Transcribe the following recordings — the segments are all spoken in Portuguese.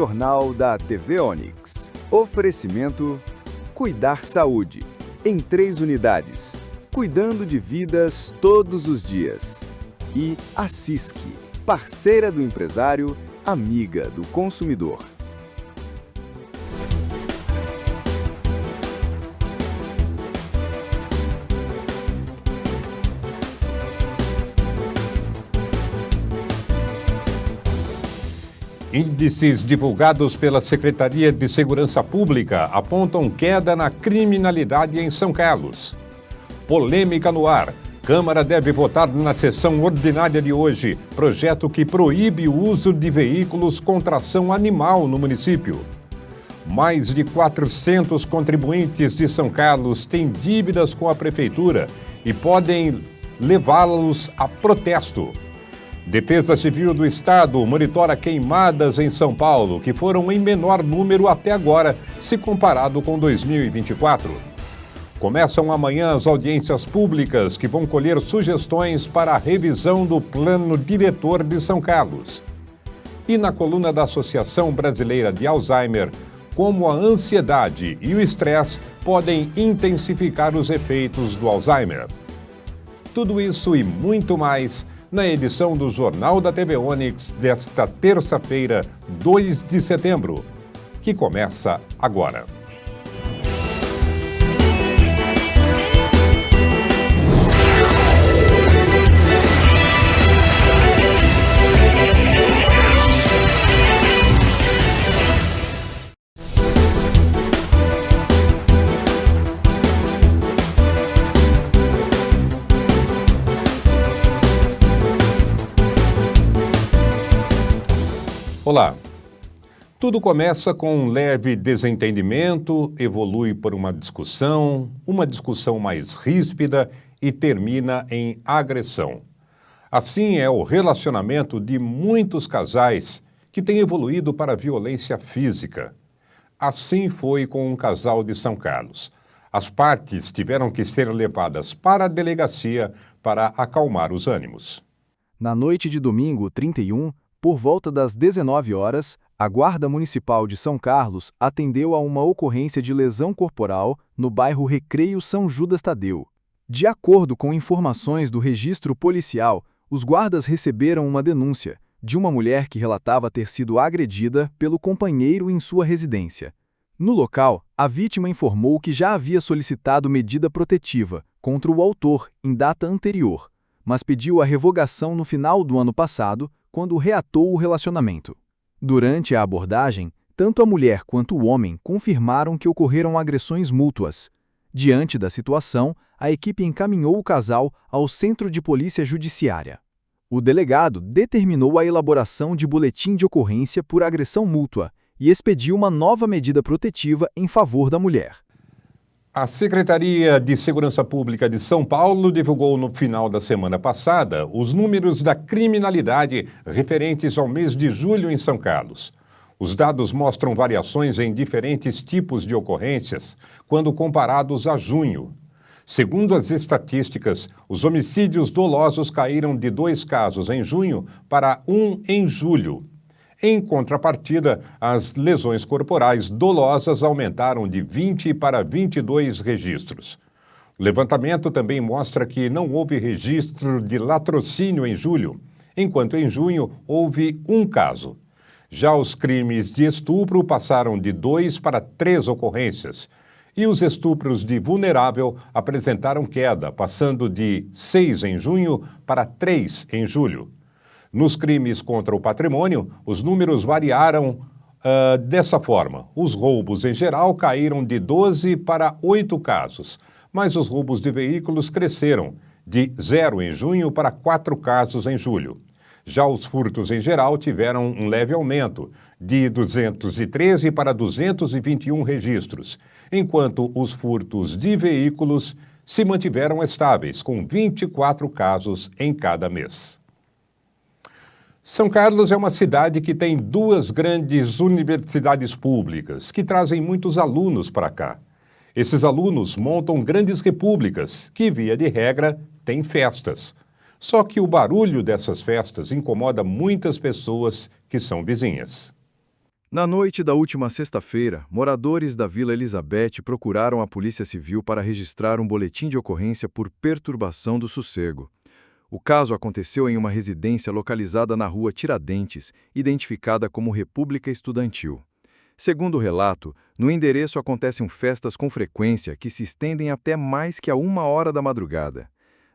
Jornal da TV Onix. Oferecimento: Cuidar Saúde, em 3 unidades, cuidando de vidas todos os dias. E a CISC, parceira do empresário, amiga do consumidor. Índices divulgados pela Secretaria de Segurança Pública apontam queda na criminalidade em São Carlos. Polêmica no ar. Câmara deve votar na sessão ordinária de hoje projeto que proíbe o uso de veículos com tração animal no município. Mais de 400 contribuintes de São Carlos têm dívidas com a prefeitura e podem levá-los a protesto. Defesa Civil do Estado monitora queimadas em São Paulo, que foram em menor número até agora, se comparado com 2024. Começam amanhã as audiências públicas que vão colher sugestões para a revisão do Plano Diretor de São Carlos. E na coluna da Associação Brasileira de Alzheimer, como a ansiedade e o estresse podem intensificar os efeitos do Alzheimer. Tudo isso e muito mais na edição do Jornal da TV Onix desta terça-feira, 2 de setembro, que começa agora. Olá. Tudo começa com um leve desentendimento, evolui por uma discussão mais ríspida e termina em agressão. Assim é o relacionamento de muitos casais que tem evoluído para a violência física. Assim foi com um casal de São Carlos. As partes tiveram que ser levadas para a delegacia para acalmar os ânimos. Na noite de domingo, 31, por volta das 19 horas, a Guarda Municipal de São Carlos atendeu a uma ocorrência de lesão corporal no bairro Recreio São Judas Tadeu. De acordo com informações do registro policial, os guardas receberam uma denúncia de uma mulher que relatava ter sido agredida pelo companheiro em sua residência. No local, a vítima informou que já havia solicitado medida protetiva contra o autor em data anterior, mas pediu a revogação no final do ano passado, quando reatou o relacionamento. Durante a abordagem, tanto a mulher quanto o homem confirmaram que ocorreram agressões mútuas. Diante da situação, a equipe encaminhou o casal ao Centro de Polícia Judiciária. O delegado determinou a elaboração de boletim de ocorrência por agressão mútua e expediu uma nova medida protetiva em favor da mulher. A Secretaria de Segurança Pública de São Paulo divulgou no final da semana passada os números da criminalidade referentes ao mês de julho em São Carlos. Os dados mostram variações em diferentes tipos de ocorrências quando comparados a junho. Segundo as estatísticas, os homicídios dolosos caíram de 2 casos em junho para 1 em julho. Em contrapartida, as lesões corporais dolosas aumentaram de 20 para 22 registros. O levantamento também mostra que não houve registro de latrocínio em julho, enquanto em junho houve 1 caso. Já os crimes de estupro passaram de 2 para 3 ocorrências, e os estupros de vulnerável apresentaram queda, passando de 6 em junho para 3 em julho. Nos crimes contra o patrimônio, os números variaram dessa forma. Os roubos em geral caíram de 12 para 8 casos, mas os roubos de veículos cresceram, de 0 em junho para 4 casos em julho. Já os furtos em geral tiveram um leve aumento, de 213 para 221 registros, enquanto os furtos de veículos se mantiveram estáveis, com 24 casos em cada mês. São Carlos é uma cidade que tem 2 grandes universidades públicas que trazem muitos alunos para cá. Esses alunos montam grandes repúblicas que, via de regra, têm festas. Só que o barulho dessas festas incomoda muitas pessoas que são vizinhas. Na noite da última sexta-feira, moradores da Vila Elizabeth procuraram a Polícia Civil para registrar um boletim de ocorrência por perturbação do sossego. O caso aconteceu em uma residência localizada na rua Tiradentes, identificada como República Estudantil. Segundo o relato, no endereço acontecem festas com frequência que se estendem até mais que a 1h da madrugada.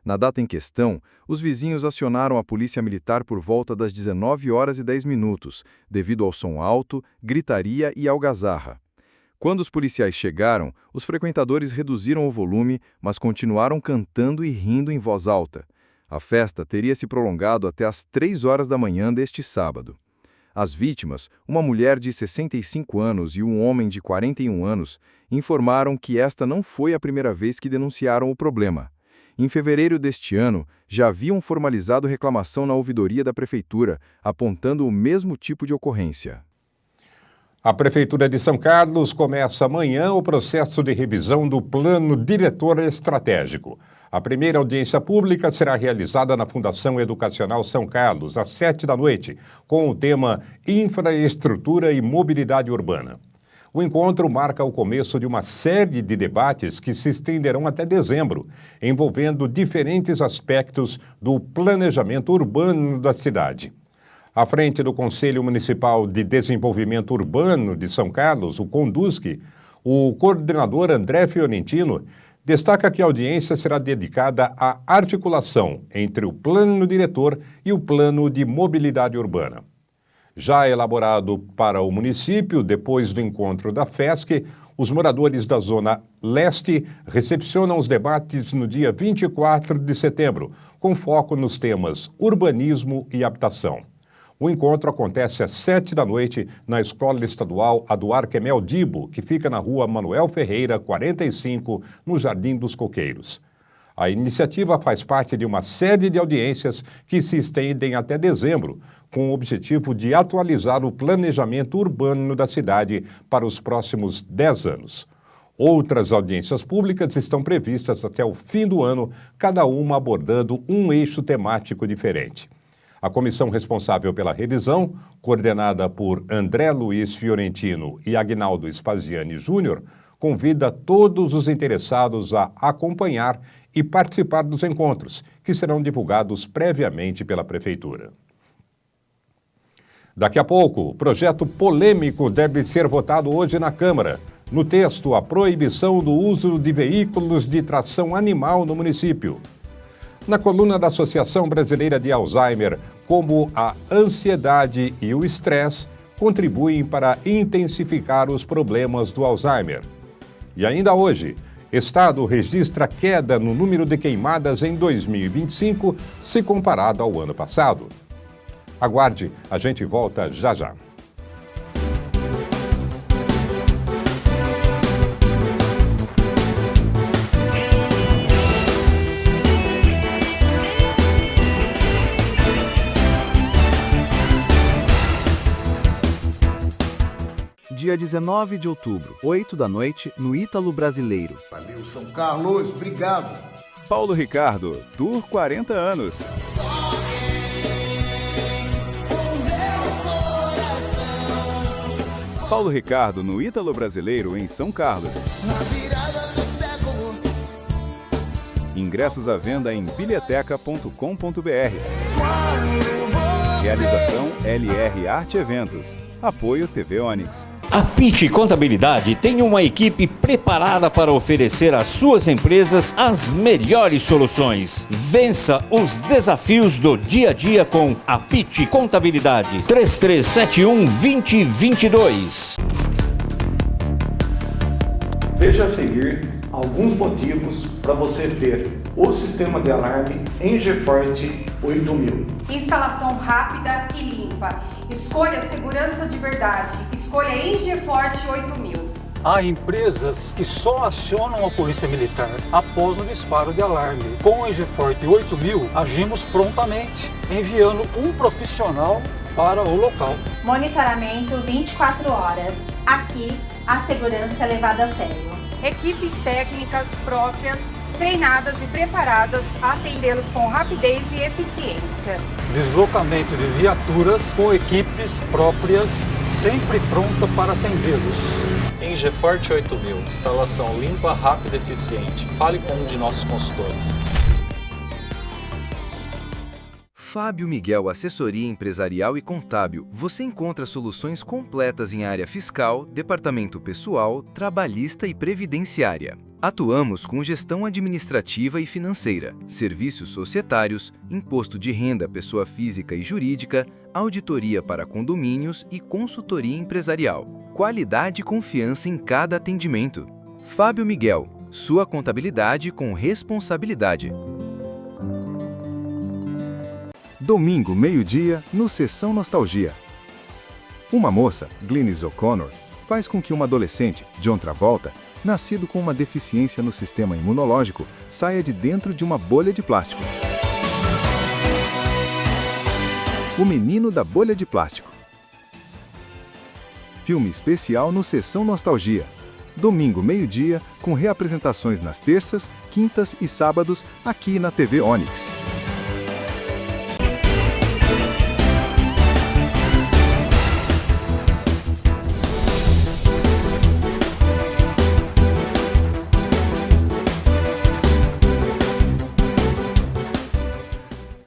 Na data em questão, os vizinhos acionaram a polícia militar por volta das 19h10, devido ao som alto, gritaria e algazarra. Quando os policiais chegaram, os frequentadores reduziram o volume, mas continuaram cantando e rindo em voz alta. A festa teria se prolongado até às 3h da manhã deste sábado. As vítimas, uma mulher de 65 anos e um homem de 41 anos, informaram que esta não foi a primeira vez que denunciaram o problema. Em fevereiro deste ano, já haviam formalizado reclamação na ouvidoria da Prefeitura, apontando o mesmo tipo de ocorrência. A Prefeitura de São Carlos começa amanhã o processo de revisão do Plano Diretor Estratégico. A primeira audiência pública será realizada na Fundação Educacional São Carlos, às 19h, com o tema Infraestrutura e Mobilidade Urbana. O encontro marca o começo de uma série de debates que se estenderão até dezembro, envolvendo diferentes aspectos do planejamento urbano da cidade. À frente do Conselho Municipal de Desenvolvimento Urbano de São Carlos, o CONDUSC, o coordenador André Fiorentino destaca que a audiência será dedicada à articulação entre o plano diretor e o plano de mobilidade urbana. Já elaborado para o município, depois do encontro da FESC, os moradores da Zona Leste recepcionam os debates no dia 24 de setembro, com foco nos temas urbanismo e habitação. O encontro acontece às 19h na Escola Estadual Aduarque Mel Dibo, que fica na rua Manuel Ferreira, 45, no Jardim dos Coqueiros. A iniciativa faz parte de uma série de audiências que se estendem até dezembro, com o objetivo de atualizar o planejamento urbano da cidade para os próximos 10 anos. Outras audiências públicas estão previstas até o fim do ano, cada uma abordando um eixo temático diferente. A comissão responsável pela revisão, coordenada por André Luiz Fiorentino e Agnaldo Spaziani Júnior, convida todos os interessados a acompanhar e participar dos encontros, que serão divulgados previamente pela Prefeitura. Daqui a pouco, o projeto polêmico deve ser votado hoje na Câmara. No texto, a proibição do uso de veículos de tração animal no município. Na coluna da Associação Brasileira de Alzheimer, como a ansiedade e o estresse contribuem para intensificar os problemas do Alzheimer. E ainda hoje, Estado registra queda no número de queimadas em 2025, se comparado ao ano passado. Aguarde, a gente volta já já. Dia 19 de outubro, 20h, no Ítalo Brasileiro. Valeu, São Carlos, obrigado. Paulo Ricardo, Tour 40 anos. Paulo Ricardo no Ítalo Brasileiro em São Carlos. Na virada do século. Ingressos à venda em bilheteca.com.br. Realização LR Arte Eventos. Apoio TV Onix. A Pitti Contabilidade tem uma equipe preparada para oferecer às suas empresas as melhores soluções. Vença os desafios do dia a dia com a Pitti Contabilidade. 3371-2022. Veja a seguir alguns motivos para você ter o sistema de alarme EngeForte 8000. Instalação rápida e limpa. Escolha segurança de verdade. Escolha EngeForte 8000. Há empresas que só acionam a Polícia Militar após o disparo de alarme. Com o EngeForte 8000, agimos prontamente, enviando um profissional para o local. Monitoramento 24 horas. Aqui, a segurança é levada a sério. Equipes técnicas próprias treinadas e preparadas a atendê-los com rapidez e eficiência. Deslocamento de viaturas com equipes próprias, sempre pronta para atendê-los. Engeforte 8000, instalação limpa, rápida e eficiente. Fale com um de nossos consultores. Fábio Miguel Assessoria Empresarial e Contábil. Você encontra soluções completas em área fiscal, departamento pessoal, trabalhista e previdenciária. Atuamos com gestão administrativa e financeira, serviços societários, imposto de renda pessoa física e jurídica, auditoria para condomínios e consultoria empresarial. Qualidade e confiança em cada atendimento. Fábio Miguel, sua contabilidade com responsabilidade. Domingo, meio-dia, no Sessão Nostalgia. Uma moça, Glynis O'Connor, faz com que um adolescente, John Travolta, nascido com uma deficiência no sistema imunológico, saia de dentro de uma bolha de plástico. O Menino da Bolha de Plástico. Filme especial no Sessão Nostalgia. Domingo, meio-dia, com reapresentações nas terças, quintas e sábados, aqui na TV Onix.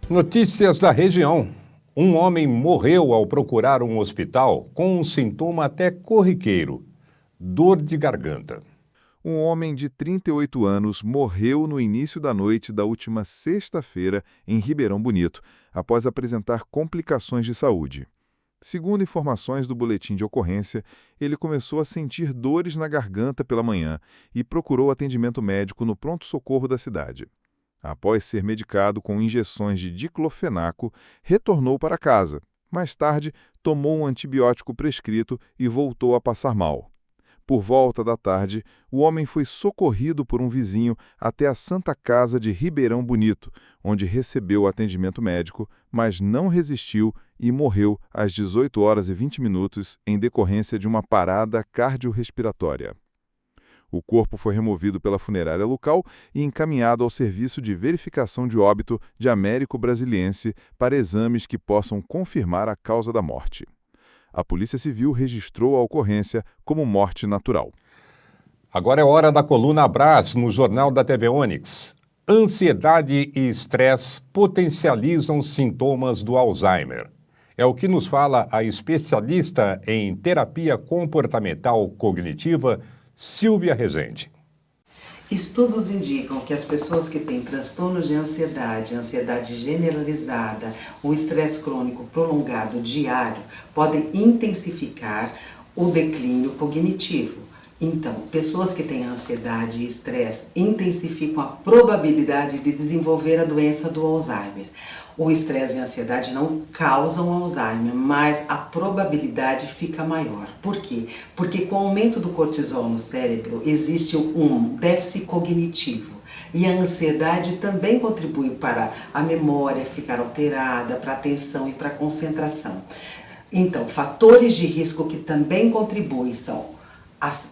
Notícias da região. Um homem morreu ao procurar um hospital com um sintoma até corriqueiro: dor de garganta. Um homem de 38 anos morreu no início da noite da última sexta-feira em Ribeirão Bonito, após apresentar complicações de saúde. Segundo informações do boletim de ocorrência, ele começou a sentir dores na garganta pela manhã e procurou atendimento médico no pronto-socorro da cidade. Após ser medicado com injeções de diclofenaco, retornou para casa. Mais tarde, tomou um antibiótico prescrito e voltou a passar mal. Por volta da tarde, o homem foi socorrido por um vizinho até a Santa Casa de Ribeirão Bonito, onde recebeu atendimento médico, mas não resistiu e morreu às 18h20 em decorrência de uma parada cardiorrespiratória. O corpo foi removido pela funerária local e encaminhado ao Serviço de Verificação de Óbito de Américo Brasiliense para exames que possam confirmar a causa da morte. A Polícia Civil registrou a ocorrência como morte natural. Agora é hora da coluna Abras no Jornal da TV Onix. Ansiedade e estresse potencializam sintomas do Alzheimer. É o que nos fala a especialista em terapia comportamental cognitiva, Silvia Rezende. Estudos indicam que as pessoas que têm transtorno de ansiedade, ansiedade generalizada, o estresse crônico prolongado diário, podem intensificar o declínio cognitivo. Então, pessoas que têm ansiedade e estresse intensificam a probabilidade de desenvolver a doença do Alzheimer. O estresse e a ansiedade não causam Alzheimer, mas a probabilidade fica maior. Por quê? Porque com o aumento do cortisol no cérebro existe um déficit cognitivo. E a ansiedade também contribui para a memória ficar alterada, para a atenção e para a concentração. Então, fatores de risco que também contribuem são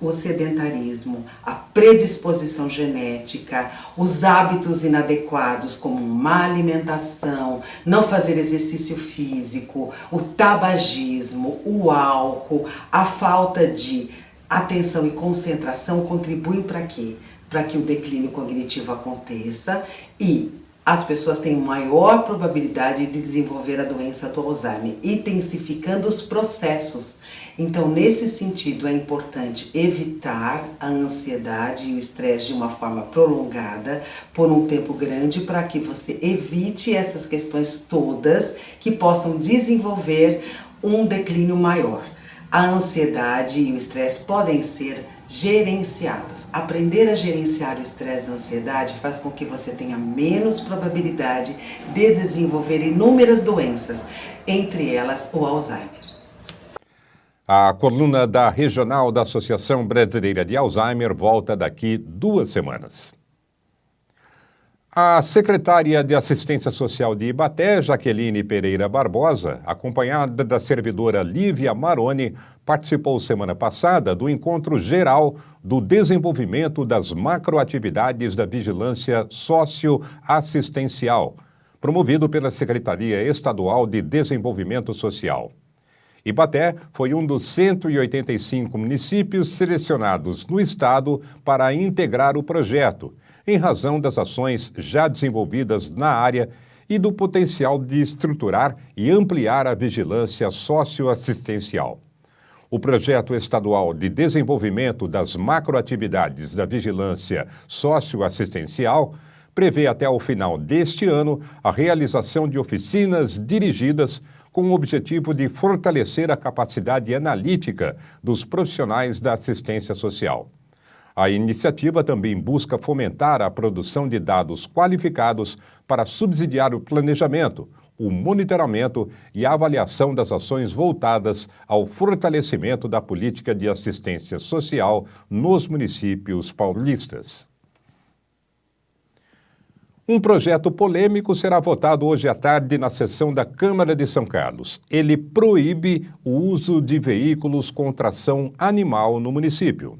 o sedentarismo, a predisposição genética, os hábitos inadequados como má alimentação, não fazer exercício físico, o tabagismo, o álcool, a falta de atenção e concentração contribuem para quê? Para que o declínio cognitivo aconteça e as pessoas têm maior probabilidade de desenvolver a doença do Alzheimer, intensificando os processos. Então, nesse sentido, é importante evitar a ansiedade e o estresse de uma forma prolongada, por um tempo grande, para que você evite essas questões todas que possam desenvolver um declínio maior. A ansiedade e o estresse podem ser gerenciados. Aprender a gerenciar o estresse e a ansiedade faz com que você tenha menos probabilidade de desenvolver inúmeras doenças, entre elas o Alzheimer. A coluna da Regional da Associação Brasileira de Alzheimer volta daqui 2 semanas. A secretária de Assistência Social de Ibaté, Jaqueline Pereira Barbosa, acompanhada da servidora Lívia Maroni, participou semana passada do encontro geral do desenvolvimento das macroatividades da vigilância socioassistencial, promovido pela Secretaria Estadual de Desenvolvimento Social. Ibaté foi um dos 185 municípios selecionados no estado para integrar o projeto, em razão das ações já desenvolvidas na área e do potencial de estruturar e ampliar a vigilância socioassistencial. O projeto estadual de desenvolvimento das macroatividades da vigilância socioassistencial prevê até o final deste ano a realização de oficinas dirigidas com o objetivo de fortalecer a capacidade analítica dos profissionais da assistência social. A iniciativa também busca fomentar a produção de dados qualificados para subsidiar o planejamento, o monitoramento e a avaliação das ações voltadas ao fortalecimento da política de assistência social nos municípios paulistas. Um projeto polêmico será votado hoje à tarde na sessão da Câmara de São Carlos. Ele proíbe o uso de veículos com tração animal no município.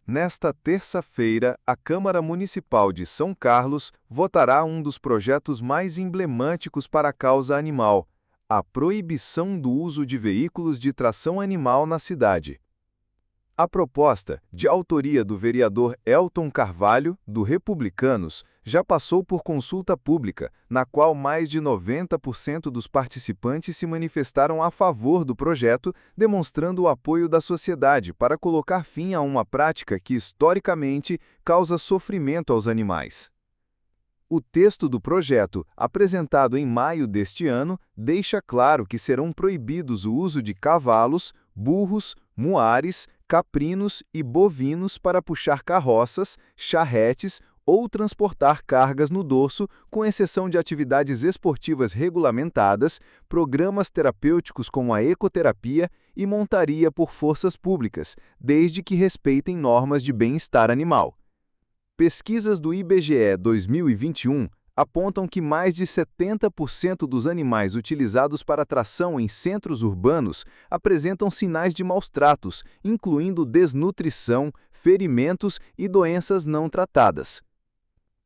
Nesta terça-feira, a Câmara Municipal de São Carlos votará um dos projetos mais emblemáticos para a causa animal, a proibição do uso de veículos de tração animal na cidade. A proposta, de autoria do vereador Elton Carvalho, do Republicanos, já passou por consulta pública, na qual mais de 90% dos participantes se manifestaram a favor do projeto, demonstrando o apoio da sociedade para colocar fim a uma prática que, historicamente, causa sofrimento aos animais. O texto do projeto, apresentado em maio deste ano, deixa claro que serão proibidos o uso de cavalos, burros, muares, caprinos e bovinos para puxar carroças, charretes ou transportar cargas no dorso, com exceção de atividades esportivas regulamentadas, programas terapêuticos como a ecoterapia e montaria por forças públicas, desde que respeitem normas de bem-estar animal. Pesquisas do IBGE 2021 apontam que mais de 70% dos animais utilizados para tração em centros urbanos apresentam sinais de maus-tratos, incluindo desnutrição, ferimentos e doenças não tratadas.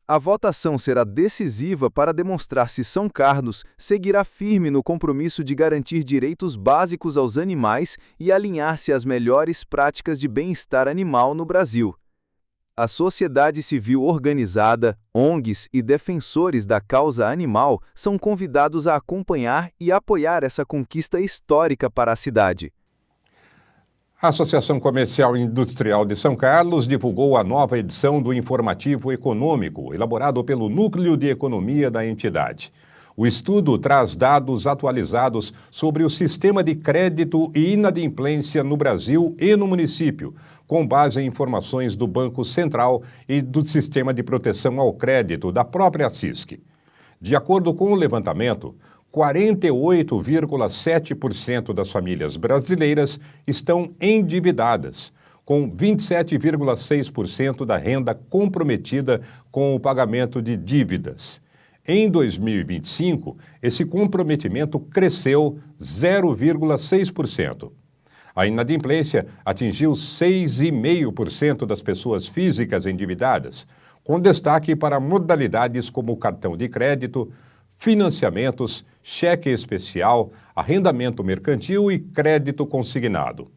A votação será decisiva para demonstrar se São Carlos seguirá firme no compromisso de garantir direitos básicos aos animais e alinhar-se às melhores práticas de bem-estar animal no Brasil. A sociedade civil organizada, ONGs e defensores da causa animal são convidados a acompanhar e apoiar essa conquista histórica para a cidade. A Associação Comercial e Industrial de São Carlos divulgou a nova edição do Informativo Econômico, elaborado pelo Núcleo de Economia da entidade. O estudo traz dados atualizados sobre o sistema de crédito e inadimplência no Brasil e no município, com base em informações do Banco Central e do Sistema de Proteção ao Crédito da própria CISC. De acordo com o levantamento, 48,7% das famílias brasileiras estão endividadas, com 27,6% da renda comprometida com o pagamento de dívidas. Em 2025, esse comprometimento cresceu 0,6%. A inadimplência atingiu 6,5% das pessoas físicas endividadas, com destaque para modalidades como cartão de crédito, financiamentos, cheque especial, arrendamento mercantil e crédito consignado.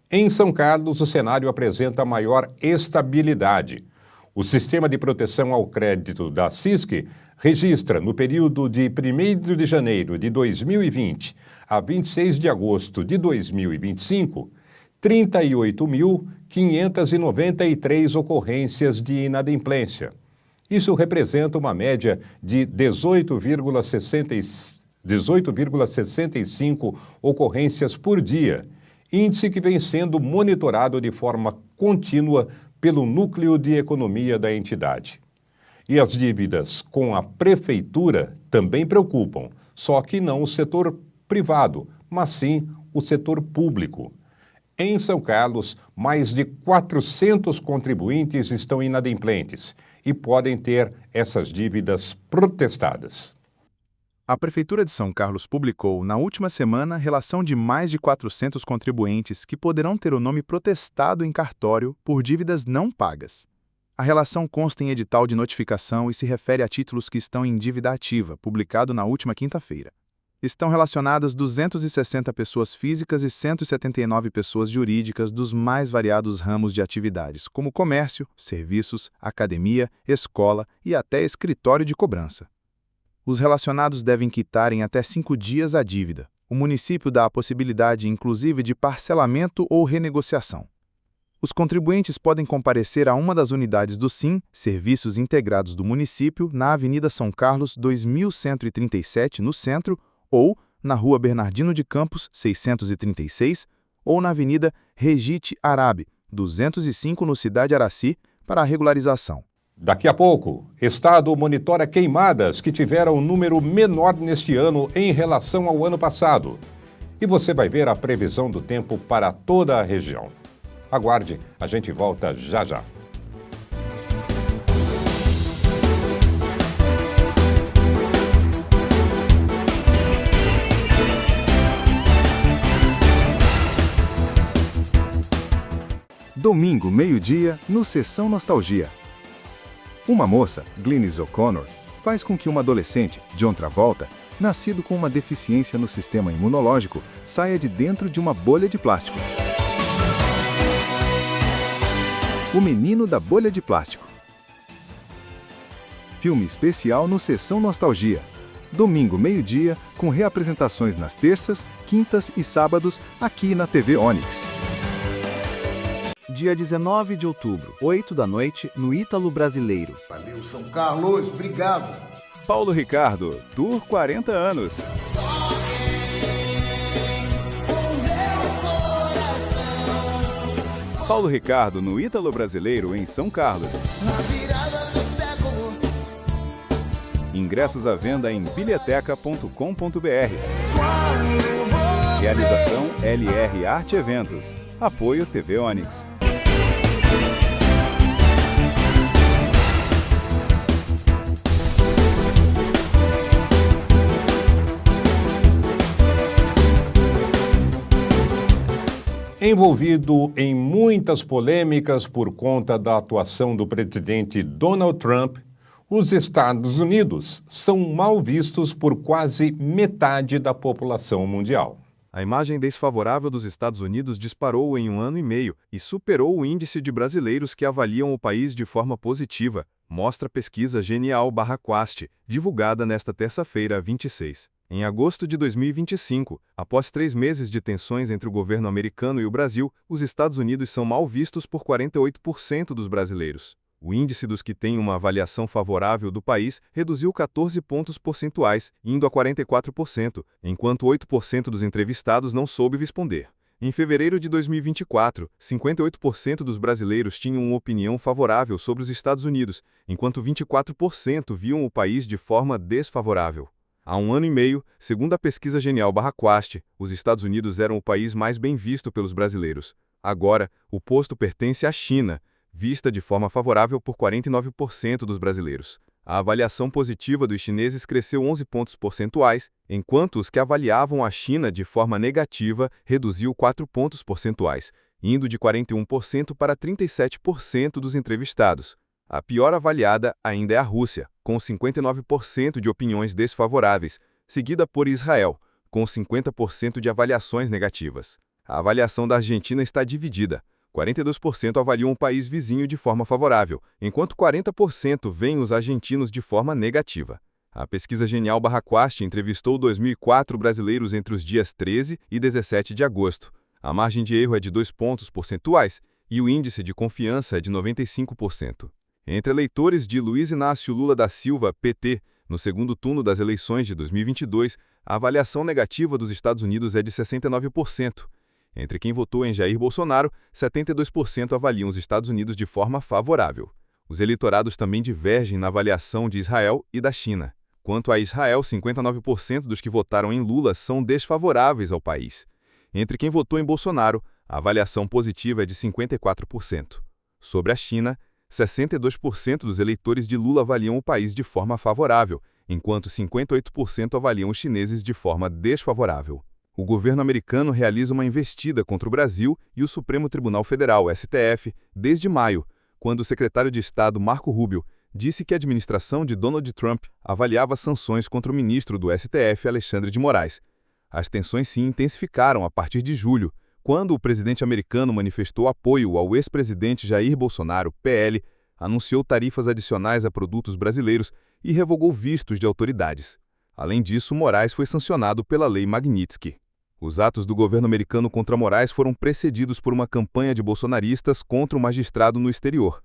Em São Carlos, o cenário apresenta maior estabilidade. O Sistema de Proteção ao Crédito da CISC registra, no período de 1º de janeiro de 2020 a 26 de agosto de 2025, 38.593 ocorrências de inadimplência. Isso representa uma média de 18,65 ocorrências por dia, índice que vem sendo monitorado de forma contínua pelo Núcleo de Economia da entidade. E as dívidas com a prefeitura também preocupam, só que não o setor privado, mas sim o setor público. Em São Carlos, mais de 400 contribuintes estão inadimplentes e podem ter essas dívidas protestadas. A Prefeitura de São Carlos publicou, na última semana, relação de mais de 400 contribuintes que poderão ter o nome protestado em cartório por dívidas não pagas. A relação consta em edital de notificação e se refere a títulos que estão em dívida ativa, publicado na última quinta-feira. Estão relacionadas 260 pessoas físicas e 179 pessoas jurídicas dos mais variados ramos de atividades, como comércio, serviços, academia, escola e até escritório de cobrança. Os relacionados devem quitar em até 5 dias a dívida. O município dá a possibilidade, inclusive, de parcelamento ou renegociação. Os contribuintes podem comparecer a uma das unidades do SIM, Serviços Integrados do Município, na Avenida São Carlos, 2137, no centro, ou na Rua Bernardino de Campos, 636, ou na Avenida Regite Arabe, 205, no Cidade Araci, para a regularização. Daqui a pouco, Estado monitora queimadas que tiveram um número menor neste ano em relação ao ano passado. E você vai ver a previsão do tempo para toda a região. Aguarde, a gente volta já já. Domingo, meio-dia, no Sessão Nostalgia. Uma moça, Glynis O'Connor, faz com que uma adolescente, John Travolta, nascido com uma deficiência no sistema imunológico, saia de dentro de uma bolha de plástico. O Menino da Bolha de Plástico. Filme especial no Sessão Nostalgia. Domingo, meio-dia, com reapresentações nas terças, quintas e sábados, aqui na TV Onix. Dia 19 de outubro, 8 da noite, no Ítalo Brasileiro. Valeu, São Carlos, obrigado. Paulo Ricardo, Tour 40 anos. Paulo Ricardo no Ítalo Brasileiro, em São Carlos. Na virada do século. Ingressos à venda em bilheteca.com.br. Realização LR Arte Eventos. Apoio TV Onix. Envolvido em muitas polêmicas por conta da atuação do presidente Donald Trump, os Estados Unidos são mal vistos por quase metade da população mundial. A imagem desfavorável dos Estados Unidos disparou em 1 ano e meio e superou o índice de brasileiros que avaliam o país de forma positiva, mostra a pesquisa Genial/Quast, divulgada nesta terça-feira, 26. Em agosto de 2025, após 3 meses de tensões entre o governo americano e o Brasil, os Estados Unidos são mal vistos por 48% dos brasileiros. O índice dos que têm uma avaliação favorável do país reduziu 14 pontos percentuais, indo a 44%, enquanto 8% dos entrevistados não soube responder. Em fevereiro de 2024, 58% dos brasileiros tinham uma opinião favorável sobre os Estados Unidos, enquanto 24% viam o país de forma desfavorável. Há 1 ano e meio, segundo a pesquisa Genial/Quast, os Estados Unidos eram o país mais bem visto pelos brasileiros. Agora, o posto pertence à China, vista de forma favorável por 49% dos brasileiros. A avaliação positiva dos chineses cresceu 11 pontos percentuais, enquanto os que avaliavam a China de forma negativa reduziu 4 pontos percentuais, indo de 41% para 37% dos entrevistados. A pior avaliada ainda é a Rússia, com 59% de opiniões desfavoráveis, seguida por Israel, com 50% de avaliações negativas. A avaliação da Argentina está dividida. 42% avaliam o país vizinho de forma favorável, enquanto 40% veem os argentinos de forma negativa. A pesquisa Genial/Quast entrevistou 2.004 brasileiros entre os dias 13 e 17 de agosto. A margem de erro é de 2 pontos percentuais e o índice de confiança é de 95%. Entre eleitores de Luiz Inácio Lula da Silva, PT, no segundo turno das eleições de 2022, a avaliação negativa dos Estados Unidos é de 69%. Entre quem votou em Jair Bolsonaro, 72% avaliam os Estados Unidos de forma favorável. Os eleitorados também divergem na avaliação de Israel e da China. Quanto a Israel, 59% dos que votaram em Lula são desfavoráveis ao país. Entre quem votou em Bolsonaro, a avaliação positiva é de 54%. Sobre a China, 62% dos eleitores de Lula avaliam o país de forma favorável, enquanto 58% avaliam os chineses de forma desfavorável. O governo americano realiza uma investida contra o Brasil e o Supremo Tribunal Federal, STF, desde maio, quando o secretário de Estado Marco Rubio disse que a administração de Donald Trump avaliava sanções contra o ministro do STF, Alexandre de Moraes. As tensões se intensificaram a partir de julho, quando o presidente americano manifestou apoio ao ex-presidente Jair Bolsonaro, PL, anunciou tarifas adicionais a produtos brasileiros e revogou vistos de autoridades. Além disso, Moraes foi sancionado pela Lei Magnitsky. Os atos do governo americano contra Moraes foram precedidos por uma campanha de bolsonaristas contra o magistrado no exterior.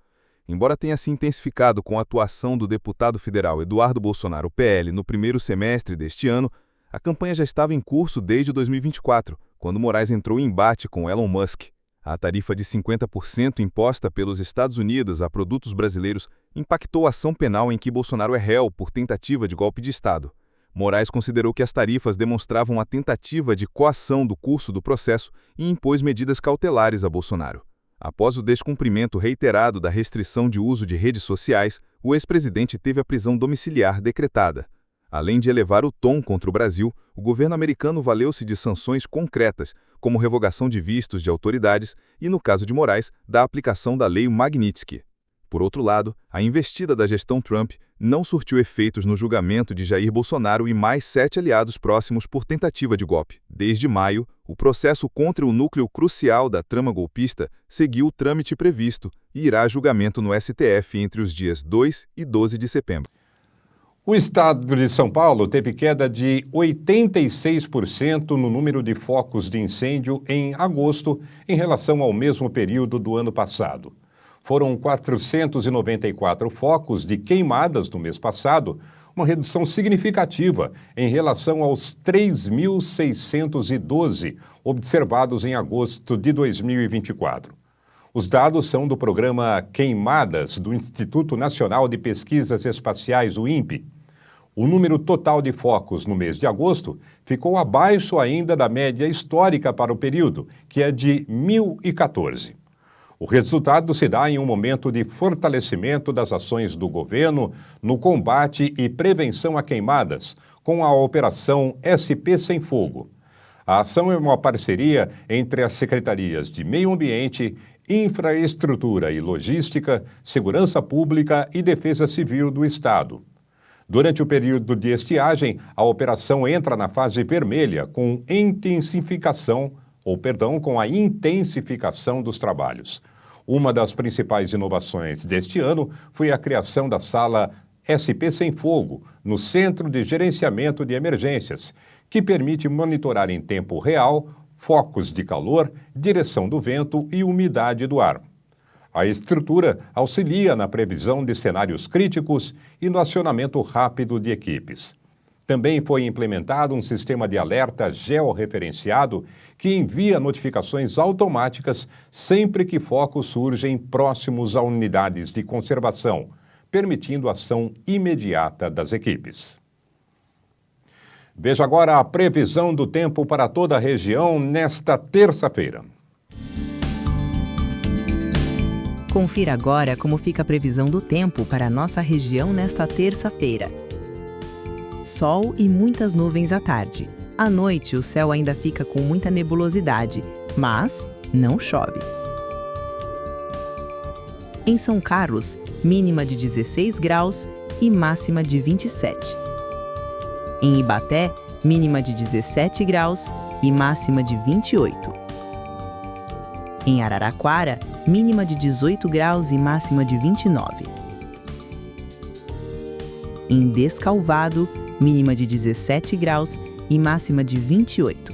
Embora tenha se intensificado com a atuação do deputado federal Eduardo Bolsonaro, PL, no primeiro semestre deste ano, a campanha já estava em curso desde 2024, quando Moraes entrou em embate com Elon Musk. A tarifa de 50% imposta pelos Estados Unidos a produtos brasileiros impactou a ação penal em que Bolsonaro é réu por tentativa de golpe de Estado. Moraes considerou que as tarifas demonstravam a tentativa de coação do curso do processo e impôs medidas cautelares a Bolsonaro. Após o descumprimento reiterado da restrição de uso de redes sociais, o ex-presidente teve a prisão domiciliar decretada. Além de elevar o tom contra o Brasil, o governo americano valeu-se de sanções concretas, como revogação de vistos de autoridades e, no caso de Moraes, da aplicação da Lei Magnitsky. Por outro lado, a investida da gestão Trump não surtiu efeitos no julgamento de Jair Bolsonaro e mais 7 aliados próximos por tentativa de golpe. Desde maio, o processo contra o núcleo crucial da trama golpista seguiu o trâmite previsto e irá a julgamento no STF entre os dias 2 e 12 de setembro. O estado de São Paulo teve queda de 86% no número de focos de incêndio em agosto em relação ao mesmo período do ano passado. Foram 494 focos de queimadas no mês passado, uma redução significativa em relação aos 3.612 observados em agosto de 2024. Os dados são do programa Queimadas do Instituto Nacional de Pesquisas Espaciais, o INPE. O número total de focos no mês de agosto ficou abaixo ainda da média histórica para o período, que é de 1.014. O resultado se dá em um momento de fortalecimento das ações do governo no combate e prevenção a queimadas, com a Operação SP Sem Fogo. A ação é uma parceria entre as secretarias de Meio Ambiente, Infraestrutura e Logística, Segurança Pública e Defesa Civil do Estado. Durante o período de estiagem, a operação entra na fase vermelha com a intensificação dos trabalhos. Uma das principais inovações deste ano foi a criação da sala SP Sem Fogo, no Centro de Gerenciamento de Emergências, que permite monitorar em tempo real focos de calor, direção do vento e umidade do ar. A estrutura auxilia na previsão de cenários críticos e no acionamento rápido de equipes. Também foi implementado um sistema de alerta georreferenciado que envia notificações automáticas sempre que focos surgem próximos a unidades de conservação, permitindo ação imediata das equipes. Veja agora a previsão do tempo para toda a região nesta terça-feira. Confira agora como fica a previsão do tempo para a nossa região nesta terça-feira. Sol e muitas nuvens à tarde. À noite, o céu ainda fica com muita nebulosidade, mas não chove. Em São Carlos, mínima de 16 graus e máxima de 27. Em Ibaté, mínima de 17 graus e máxima de 28. Em Araraquara, mínima de 18 graus e máxima de 29. Em Descalvado, mínima de 17 graus e máxima de 28.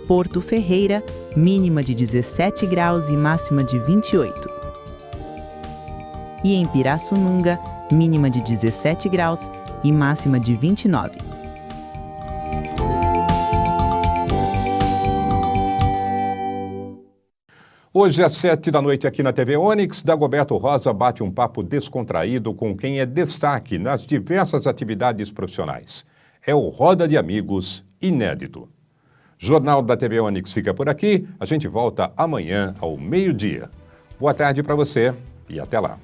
Porto Ferreira, mínima de 17 graus e máxima de 28. E em Pirassununga, mínima de 17 graus e máxima de 29. Hoje, às 19h, aqui na TV Onix, Dagoberto Rosa bate um papo descontraído com quem é destaque nas diversas atividades profissionais. É o Roda de Amigos Inédito. Jornal da TV Onix fica por aqui. A gente volta amanhã ao meio-dia. Boa tarde para você e até lá.